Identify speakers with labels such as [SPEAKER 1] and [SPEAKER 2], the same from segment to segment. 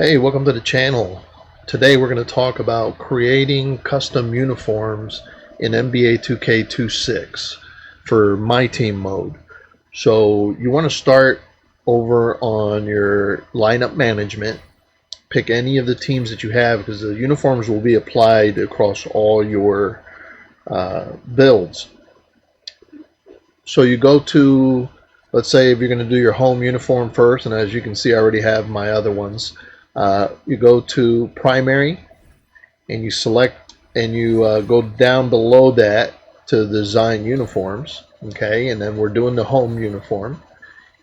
[SPEAKER 1] Hey, welcome to the channel. Today we're going to talk about creating custom uniforms in NBA 2K26 for MyTeam mode. So you want to start over on your lineup management. Pick any of the teams that you have because the uniforms will be applied across all your builds. So you go to, let's say if you're going to do your home uniform first, and as you can see I already have my other ones. You go to primary and you select and you go down below that to design uniforms, okay, and then we're doing the home uniform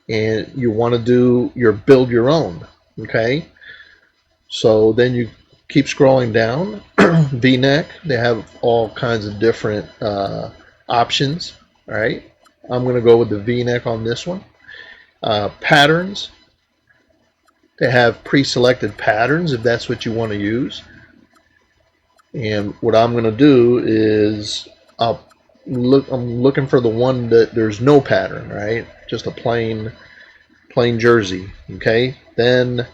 [SPEAKER 1] and you want to do your build your own, okay. So then you keep scrolling down. V-neck, they have all kinds of different options. All right, I'm going to go with the V-neck on this one. Patterns, they have pre-selected patterns if that's what you want to use. And what I'm going to do is I'm looking for the one that there's no pattern, right? Just a plain jersey, okay? Then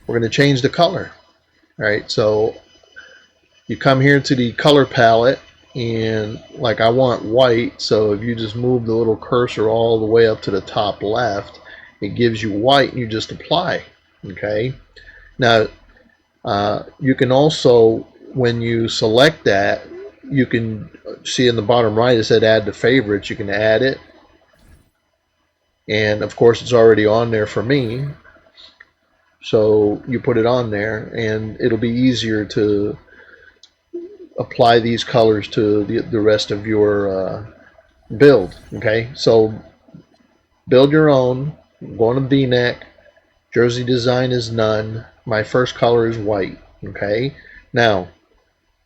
[SPEAKER 1] we're going to change the color, right? So you come here to the color palette and like I want white, so if you just move the little cursor all the way up to the top left, it gives you white and you just apply. Okay, now you can also, when you select that, you can see in the bottom right it said add to favorites. You can add it, and of course it's already on there for me, so you put it on there and it'll be easier to apply these colors to the rest of your build. Okay, so build your own. Go on a V-neck. Jersey design is none. My first color is white. Okay. Now,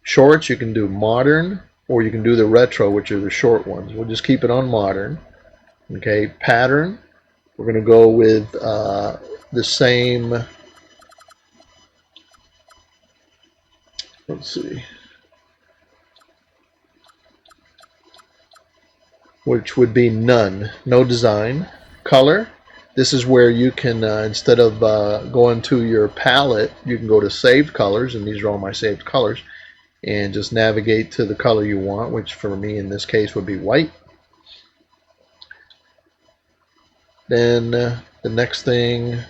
[SPEAKER 1] shorts you can do modern or you can do the retro, which are the short ones. We'll just keep it on modern. Okay. Pattern, we're going to go with the same. Let's see. Which would be none. No design. Color. This is where you can, instead of going to your palette, you can go to saved colors, and these are all my saved colors, and just navigate to the color you want, which for me in this case would be white. Then the next thing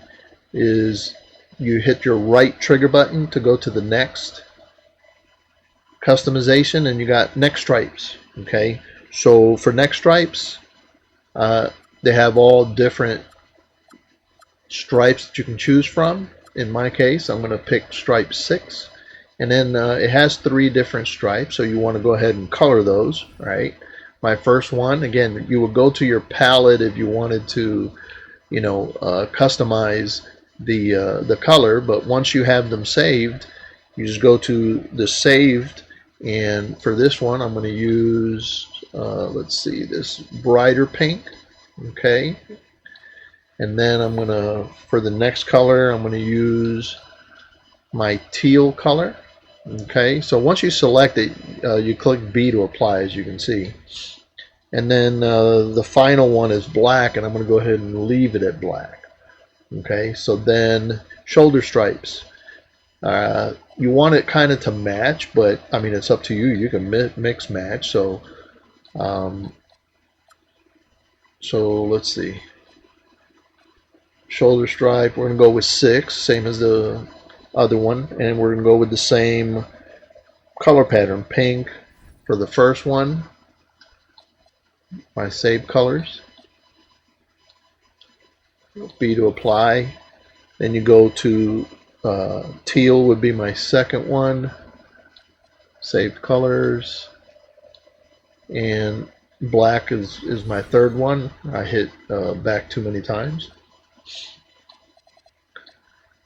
[SPEAKER 1] is you hit your right trigger button to go to the next customization, and you got neck stripes. Okay, so for neck stripes, they have all different stripes that you can choose from. In my case, I'm going to pick stripe 6, and then it has 3 different stripes, so you want to go ahead and color those. Right, my first one, again, you would go to your palette if you wanted to, you know, customize the color, but once you have them saved, you just go to the saved, and for this one I'm going to use let's see, this brighter pink. Okay, and then I'm gonna, for the next color, I'm gonna use my teal color. Okay, so once you select it, you click B to apply, as you can see. And then the final one is black, and I'm gonna go ahead and leave it at black. Okay, so then shoulder stripes. You want it kind of to match, but I mean it's up to you. You can mix match. So let's see. Shoulder stripe, we're going to go with 6, same as the other one, and we're going to go with the same color pattern, pink for the first one, my saved colors, B to apply, then you go to teal would be my second one, saved colors, and black is my third one. I hit back too many times.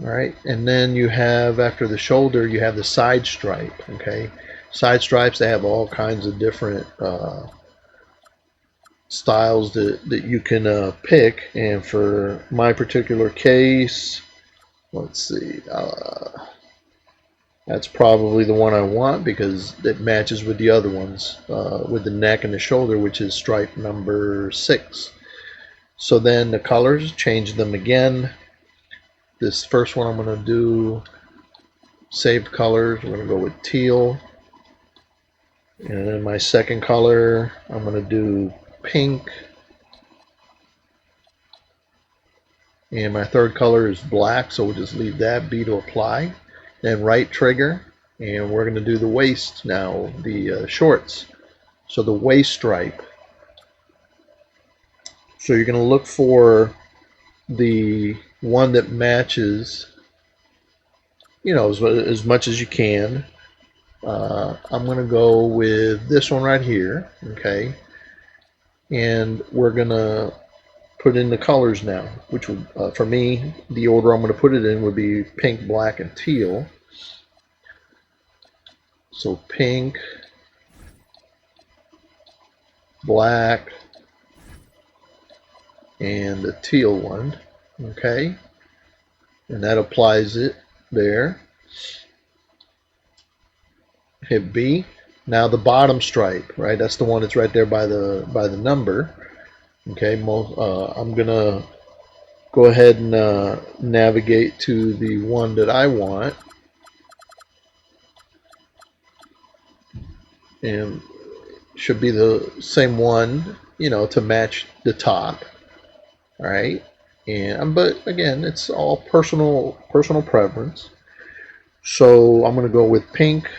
[SPEAKER 1] All right, and then you have, after the shoulder, you have the side stripe. Okay, side stripes, they have all kinds of different styles that you can pick, and for my particular case, let's see, that's probably the one I want because it matches with the other ones, with the neck and the shoulder, which is stripe number 6. So then the colors, change them again. This first one I'm going to do saved colors. We're going to go with teal. And then my second color, I'm going to do pink. And my third color is black, so we'll just leave that, B to apply. Then right trigger, and we're going to do the waist now, the shorts. So the waist stripe. So you're going to look for the one that matches, you know, as much as you can. I'm going to go with this one right here, okay? And we're going to put in the colors now, which would, for me, the order I'm going to put it in would be pink, black, and teal. So pink, black, and the teal one, okay? And that applies it there. Hit B. Now the bottom stripe, right? That's the one that's right there by the number. Okay, I'm gonna go ahead and navigate to the one that I want, and should be the same one, you know, to match the top. All right, and but again, it's all personal preference. So I'm gonna go with pink,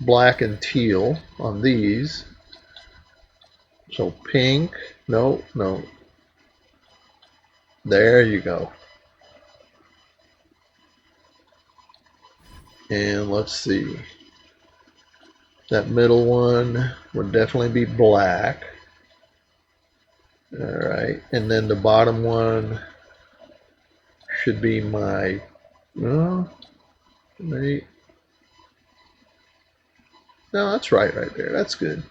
[SPEAKER 1] black, and teal on these. So pink, no, there you go. And let's see, that middle one would definitely be black. All right, and then the bottom one should be my, no, that's right there. That's good.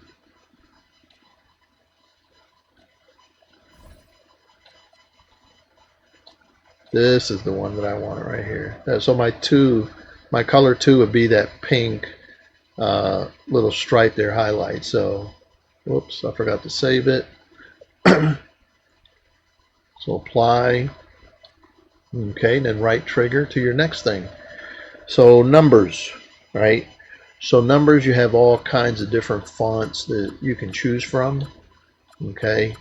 [SPEAKER 1] This is the one that I want right here. So my color 2 would be that pink little stripe there highlight. So, whoops, I forgot to save it. So apply. Okay, then right trigger to your next thing. So numbers, right? So numbers, you have all kinds of different fonts that you can choose from. Okay,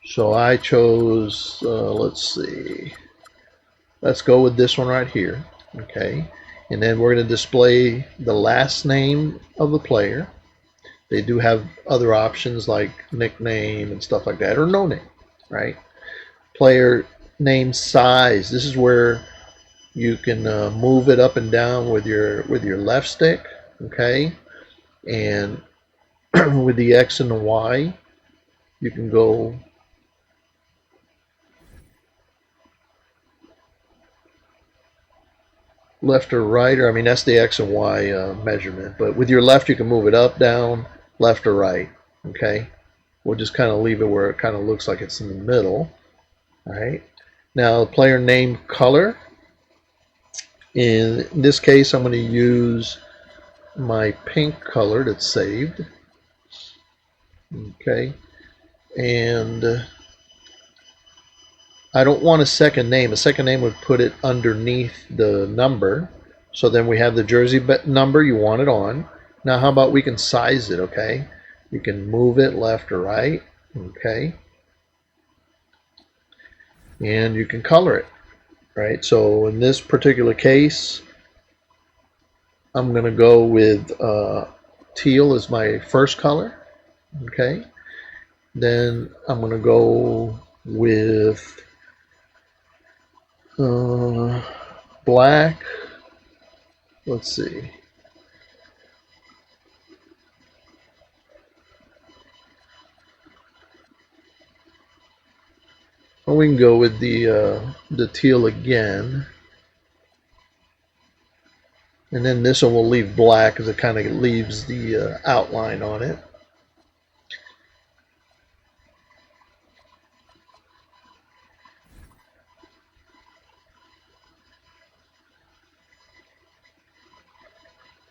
[SPEAKER 1] so I chose, let's see, let's go with this one right here. Okay, and then we're going to display the last name of the player. They do have other options like nickname and stuff like that, or no name, right? Player name size. This is where you can move it up and down with your left stick, okay? And with the X and the Y, you can go left or right, or I mean that's the X and Y measurement. But with your left, you can move it up, down, left or right. Okay, we'll just kind of leave it where it kind of looks like it's in the middle. All right. Now, player name color. In this case, I'm going to use my pink color that's saved. Okay, and I don't want a second name. A second name would put it underneath the number. So then we have the jersey number you want it on. Now how about we can size it, okay? You can move it left or right, okay? And you can color it, right? So in this particular case, I'm gonna go with teal as my first color, okay? Then I'm gonna go with black. Let's see. Well, we can go with the teal again, and then this one will leave black because it kind of leaves the outline on it.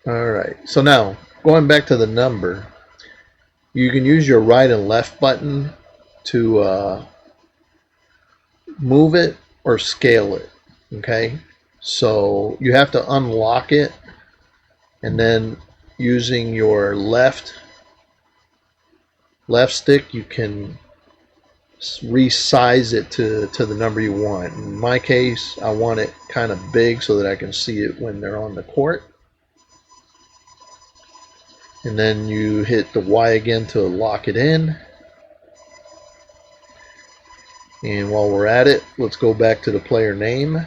[SPEAKER 1] All right, so now going back to the number, you can use your right and left button to move it or scale it. Okay, so you have to unlock it, and then using your left stick, you can resize it to the number you want. In my case, I want it kind of big so that I can see it when they're on the court. And then you hit the Y again to lock it in. And while we're at it, let's go back to the player name.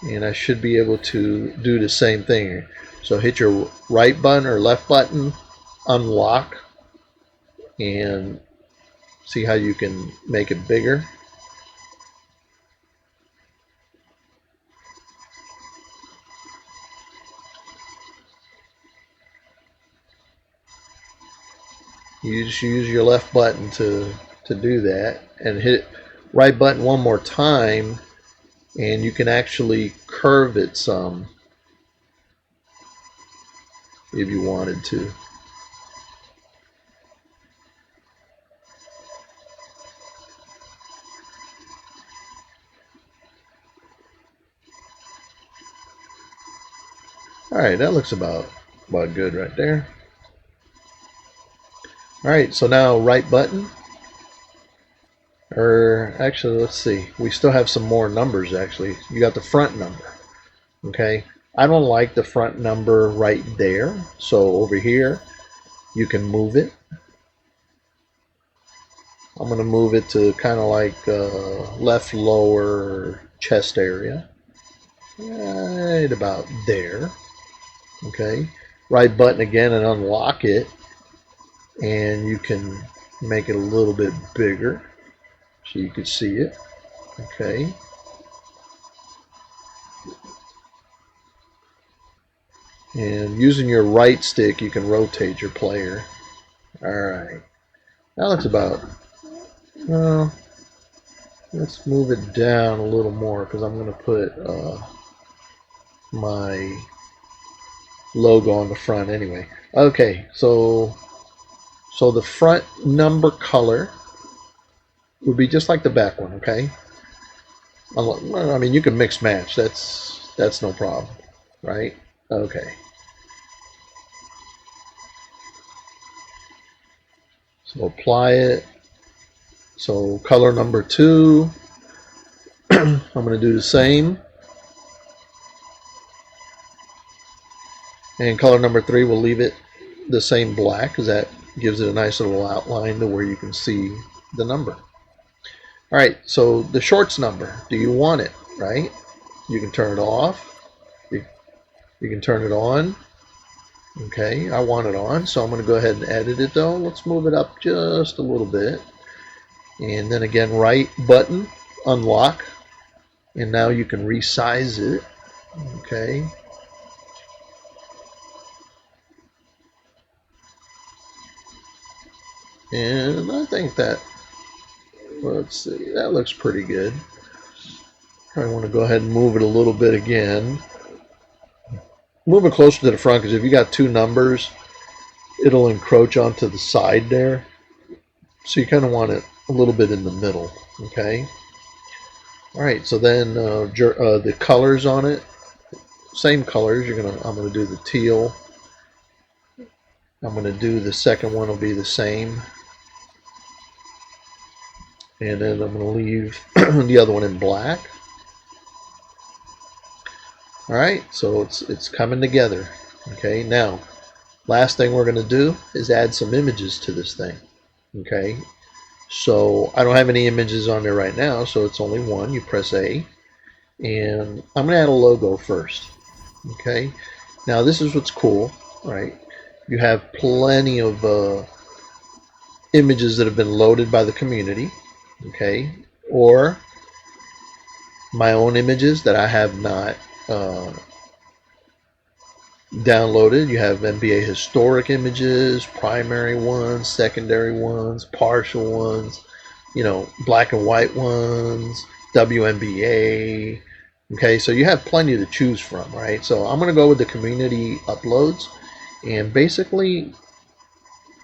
[SPEAKER 1] And I should be able to do the same thing. So hit your right button or left button, unlock, and see how you can make it bigger. You just use your left button to do that, and hit right button one more time, and you can actually curve it some if you wanted to. Alright, that looks about good right there. Alright, so now right button, or actually let's see, we still have some more numbers actually. You got the front number, okay? I don't like the front number right there, so over here you can move it. I'm going to move it to kind of like left lower chest area, right about there. Okay, right button again and unlock it, and you can make it a little bit bigger so you can see it. Okay, and using your right stick you can rotate your player. Alright, now that's about, well, let's move it down a little more because I'm going to put my logo on the front anyway. Okay, so the front number color would be just like the back one, okay? I mean, you can mix match. That's no problem, right? Okay. So apply it. So color number 2, I'm going to do the same. And color number 3, we'll leave it the same black because that gives it a nice little outline to where you can see the number. All right, so the shorts number, do you want it, right? You can turn it off. You can turn it on. Okay, I want it on, so I'm going to go ahead and edit it though. Let's move it up just a little bit. And then again, right button, unlock. And now you can resize it. Okay. And I think that, let's see, that looks pretty good. I want to go ahead and move it a little bit again. Move it closer to the front because if you got 2 numbers, it'll encroach onto the side there. So you kind of want it a little bit in the middle, okay? All right, so then the colors on it, same colors. I'm gonna do the teal. I'm gonna do the second one will be the same, and then I'm gonna leave the other one in black. All right, so it's coming together. Okay, now last thing we're gonna do is add some images to this thing. Okay, so I don't have any images on there right now, so it's only one. You press A, and I'm gonna add a logo first. Okay, now this is what's cool, right? You have plenty of images that have been loaded by the community, okay, or my own images that I have not downloaded. You have NBA historic images, primary ones, secondary ones, partial ones, you know, black and white ones, WNBA. Okay, so you have plenty to choose from, right? So I'm going to go with the community uploads and basically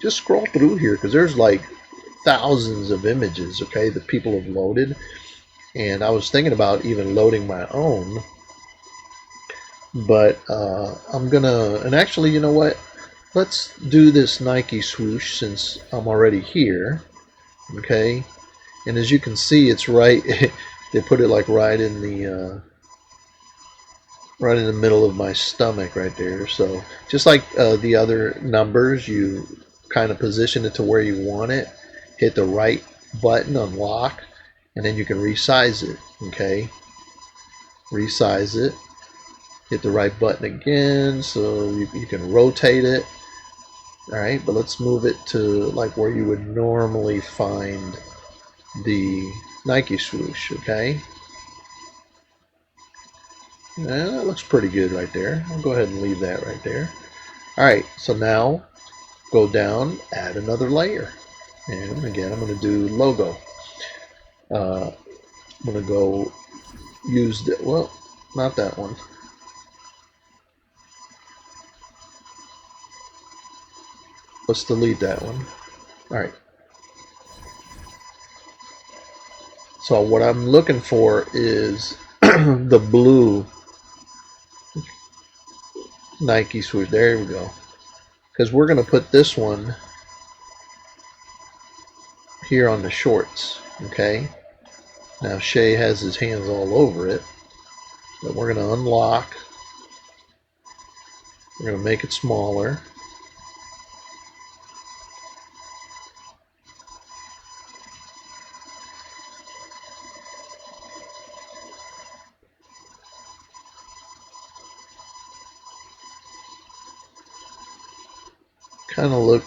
[SPEAKER 1] just scroll through here because there's like thousands of images, okay, that people have loaded. And I was thinking about even loading my own, but I'm gonna, and actually, you know what? Let's do this Nike swoosh since I'm already here, okay? And as you can see, it's right, they put it like right in the middle of my stomach right there. So just like the other numbers, you kind of position it to where you want it, hit the right button on lock, and then you can resize it, okay? Resize it, hit the right button again, so you can rotate it. All right, but let's move it to like where you would normally find the Nike swoosh, okay? And that looks pretty good right there. I'll go ahead and leave that right there. All right, so now go down, add another layer. And again, I'm going to do logo. I'm going to go use the, well, not that one. Let's delete that one. All right. So what I'm looking for is the blue Nike swoosh. There we go. Because we're going to put this one here on the shorts. Okay. Now Shay has his hands all over it. But we're going to unlock. We're going to make it smaller. Kind of look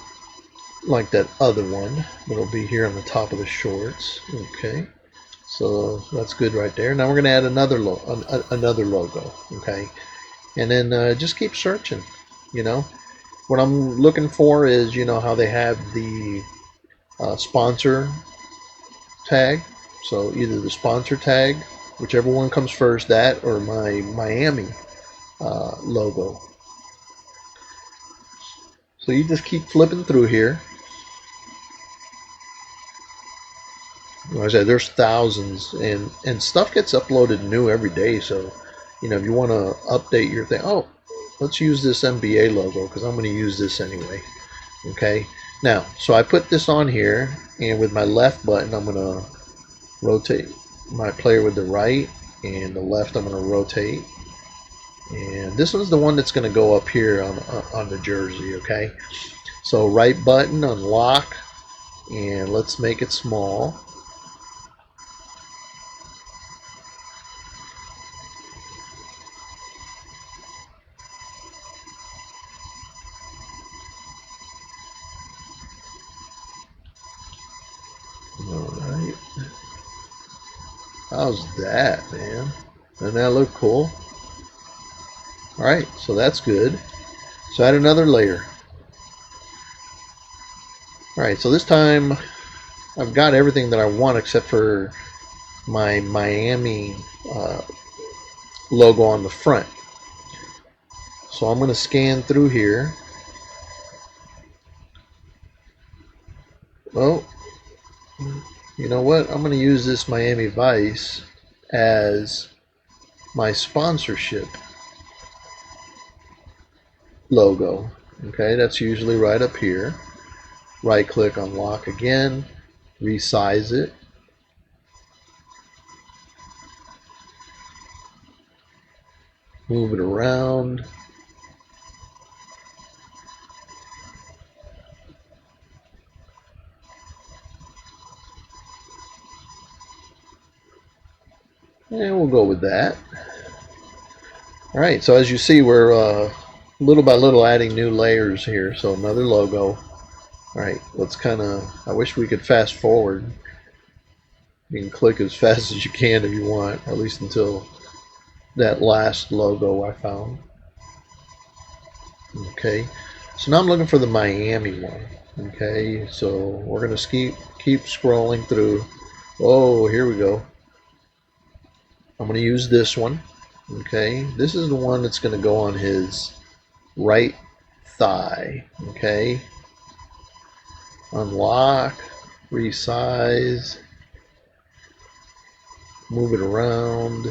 [SPEAKER 1] like that other one, but it'll be here on the top of the shorts. Okay, so that's good right there. Now we're going to add another logo. Okay, and then just keep searching. You know, what I'm looking for is, you know, how they have the sponsor tag. So either the sponsor tag, whichever one comes first, that or my Miami logo. So you just keep flipping through here. Like I said, there's thousands, and stuff gets uploaded new every day. So, you know, if you want to update your thing, oh, let's use this NBA logo because I'm going to use this anyway. Okay. Now, so I put this on here, and with my left button, I'm going to rotate my player with the right, and the left I'm going to rotate. And this one's the one that's going to go up here on the jersey. Okay. So right button, unlock, and let's make it small. Alright. How's that, man? Doesn't that look cool? Alright, so that's good. So add another layer. Alright, so this time I've got everything that I want except for my Miami logo on the front. So I'm going to scan through here. Oh, you know what? I'm going to use this Miami Vice as my sponsorship logo. Okay, that's usually right up here. Right click, unlock again, resize it. Move it around. And we'll go with that. All right, so as you see, we're little by little adding new layers here. So another logo. All right, let's kind of, I wish we could fast forward. You can click as fast as you can if you want, at least until that last logo I found. Okay, so now I'm looking for the Miami one. Okay, so we're gonna keep scrolling through. Oh, here we go. I'm gonna use this one. Okay, this is the one that's gonna go on his right thigh. Okay, unlock. resize, move it around.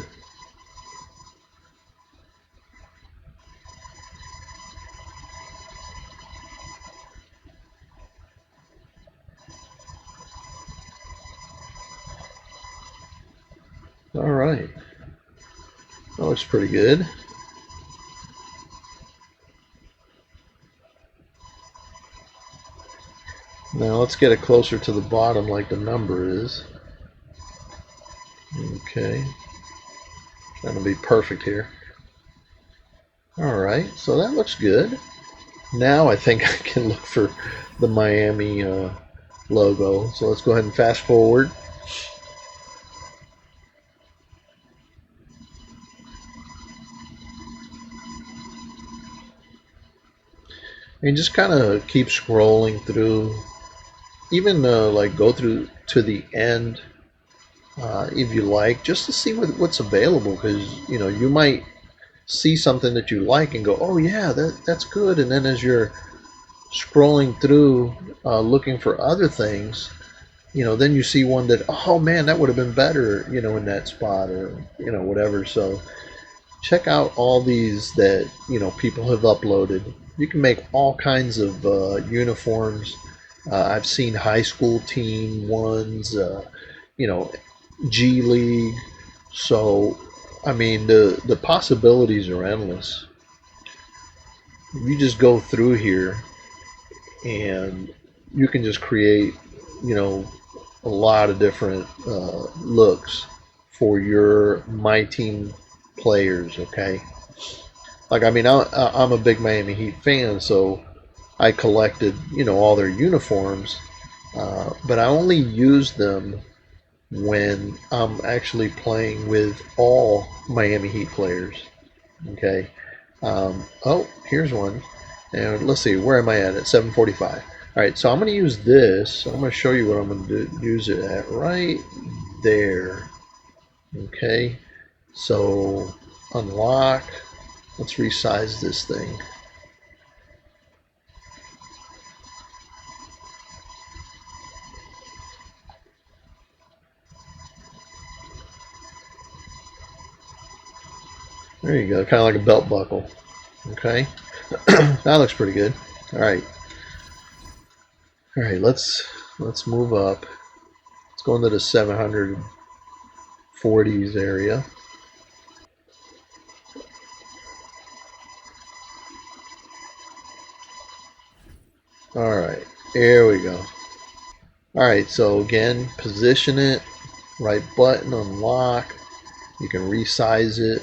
[SPEAKER 1] All right, that looks pretty good. Now let's get it closer to the bottom like the number is. Okay, trying to be perfect here. All right, so that looks good. Now I think I can look for the Miami logo. So let's go ahead and fast forward. And just kind of keep scrolling through, even like go through to the end if you like, just to see what's available, because you might see something that you like and go, oh yeah, that's good, and then as you're scrolling through looking for other things, then you see one that, oh man, that would have been better, in that spot, or whatever. So check out all these that people have uploaded. You can make all kinds of uniforms. I've seen high school team ones, G League. So I mean, the possibilities are endless. You just go through here and you can just create, a lot of different looks for your MyTeam players. Okay, like I mean, I'm a big Miami Heat fan, so I collected all their uniforms, but I only use them when I'm actually playing with all Miami Heat players. Okay. Oh, here's one. And let's see, where am I at? At 745. All right, so I'm going to use this. I'm going to show you what I'm going to use it at right there. Okay. So unlock. Let's resize this thing. There you go, kind of like a belt buckle. Okay, that looks pretty good. All right, let's move up. Let's go into the 740s area. All right, there we go. All right, so again, position it, right button, unlock. You can resize it.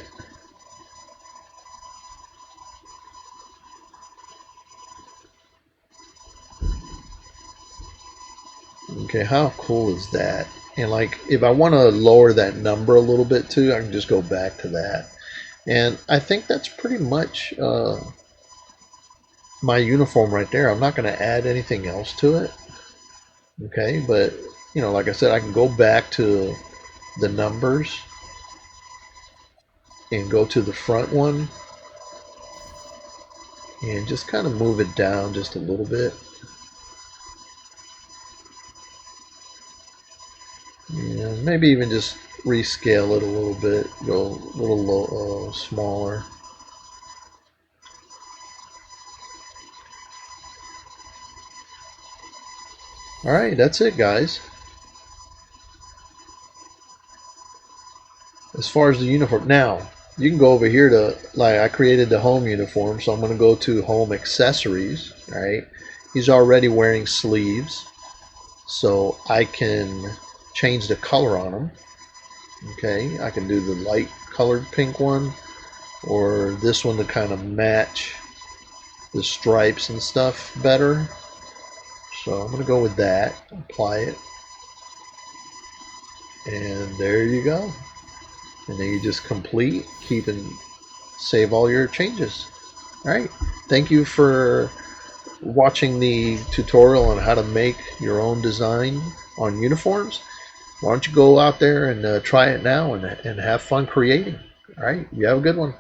[SPEAKER 1] Okay, how cool is that? And like, if I want to lower that number a little bit too, I can just go back to that. And I think that's pretty much my uniform right there. I'm not going to add anything else to it. Okay, but like I said, I can go back to the numbers and go to the front one and just kind of move it down just a little bit. And maybe even just rescale it a little bit, go a little smaller. All right, that's it, guys. As far as the uniform, now you can go over here to, like, I created the home uniform, so I'm going to go to home accessories. All right, he's already wearing sleeves, so I can change the color on him. Okay, I can do the light colored pink one, or this one to kind of match the stripes and stuff better. So I'm going to go with that, apply it, and there you go. And then you just complete, keep and save all your changes. All right, thank you for watching the tutorial on how to make your own design on uniforms. Why don't you go out there and try it now and have fun creating. All right, you have a good one.